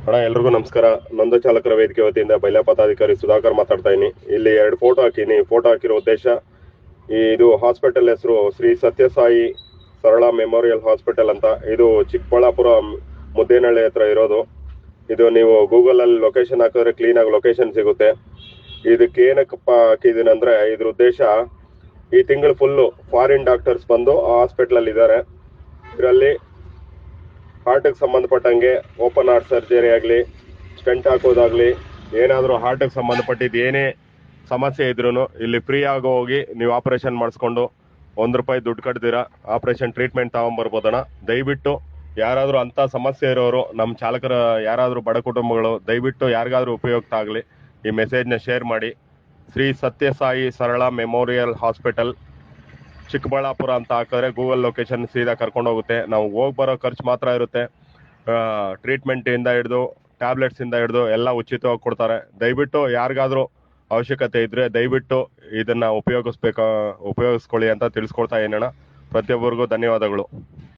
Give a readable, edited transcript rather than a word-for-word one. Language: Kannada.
ಅಣ್ಣ ಎಲ್ರಿಗೂ ನಮಸ್ಕಾರ. ನೊಂದ ಚಾಲಕರ ವೇದಿಕೆ ವತಿಯಿಂದ ಬೈಲಾಪದಾಧಿಕಾರಿ ಸುಧಾಕರ್ ಮಾತಾಡ್ತಾ ಇದ್ದೀನಿ. ಇಲ್ಲಿ 2 ಫೋಟೋ ಹಾಕಿನಿ. ಫೋಟೋ ಹಾಕಿರೋ ಉದ್ದೇಶ, ಇದು ಹಾಸ್ಪಿಟಲ್ ಹೆಸರು ಶ್ರೀ ಸತ್ಯಸಾಯಿ ಸರಳಾ ಮೆಮೋರಿಯಲ್ ಹಾಸ್ಪಿಟಲ್ ಅಂತ. ಇದು ಚಿಕ್ಕಬಳ್ಳಾಪುರ ಮುದ್ದೇನಹಳ್ಳಿ ಹತ್ರ ಇರೋದು. ಇದು ನೀವು ಗೂಗಲ್ ಅಲ್ಲಿ ಲೊಕೇಶನ್ ಹಾಕಿದ್ರೆ ಕ್ಲೀನ್ ಆಗಿ ಲೊಕೇಶನ್ ಸಿಗುತ್ತೆ. ಇದಕ್ಕೆ ಏನಕ್ಕಪ್ಪ ಹಾಕಿದೀನಿ ಅಂದ್ರೆ, ಇದ್ರ ಉದ್ದೇಶ, ಈ ತಿಂಗಳು ಫುಲ್ಲು ಫಾರಿನ್ ಡಾಕ್ಟರ್ಸ್ ಬಂದು ಹಾಸ್ಪಿಟಲ್ ಅಲ್ಲಿ ಇದ್ದಾರೆ. ಇದರಲ್ಲಿ ಹಾರ್ಟ್ಗೆ ಸಂಬಂಧಪಟ್ಟಂಗೆ ಓಪನ್ ಹಾರ್ಟ್ ಸರ್ಜರಿ ಆಗಲಿ, ಸ್ಟೆಂಟ್ ಹಾಕೋದಾಗ್ಲಿ, ಏನಾದರೂ ಹಾರ್ಟ್ಗೆ ಸಂಬಂಧಪಟ್ಟಿದ್ದು ಏನೇ ಸಮಸ್ಯೆ ಇದ್ರೂ ಇಲ್ಲಿ ಫ್ರೀ ಆಗಿ ಹೋಗಿ ನೀವು ಆಪರೇಷನ್ ಮಾಡಿಸ್ಕೊಂಡು ₹1 ದುಡ್ಡು ಕಟ್ದಿರ ಆಪರೇಷನ್ ಟ್ರೀಟ್ಮೆಂಟ್ ತಗೊಂಬರ್ಬೋದಣ್ಣ. ದಯವಿಟ್ಟು ಯಾರಾದರೂ ಅಂಥ ಸಮಸ್ಯೆ ಇರೋರು, ನಮ್ಮ ಚಾಲಕರ ಯಾರಾದರೂ ಬಡ ಕುಟುಂಬಗಳು, ದಯವಿಟ್ಟು ಯಾರಿಗಾದ್ರೂ ಉಪಯುಕ್ತ ಆಗಲಿ ಈ ಮೆಸೇಜ್ನ ಶೇರ್ ಮಾಡಿ. ಶ್ರೀ ಸತ್ಯಸಾಯಿ ಸರಳಾ ಮೆಮೋರಿಯಲ್ ಹಾಸ್ಪಿಟಲ್ ಚಿಕ್ಕಬಳ್ಳಾಪುರ ಅಂತ ಹಾಕಿದ್ರೆ ಗೂಗಲ್ ಲೊಕೇಶನ್ ಸೀದಾ ಕರ್ಕೊಂಡು ಹೋಗುತ್ತೆ. ನಾವು ಹೋಗಿ ಬರೋ ಖರ್ಚು ಮಾತ್ರ ಇರುತ್ತೆ. ಟ್ರೀಟ್ಮೆಂಟಿಂದ ಹಿಡಿದು ಟ್ಯಾಬ್ಲೆಟ್ಸಿಂದ ಹಿಡಿದು ಎಲ್ಲ ಉಚಿತವಾಗಿ ಕೊಡ್ತಾರೆ. ದಯವಿಟ್ಟು ಯಾರಿಗಾದ್ರೂ ಅವಶ್ಯಕತೆ ಇದ್ದರೆ ದಯವಿಟ್ಟು ಇದನ್ನು ಉಪಯೋಗಿಸ್ಕೊಳ್ಳಿ ಅಂತ ತಿಳಿಸ್ಕೊಡ್ತಾ ಏನಣ್ಣ. ಪ್ರತಿಯೊಬ್ಬರಿಗೂ ಧನ್ಯವಾದಗಳು.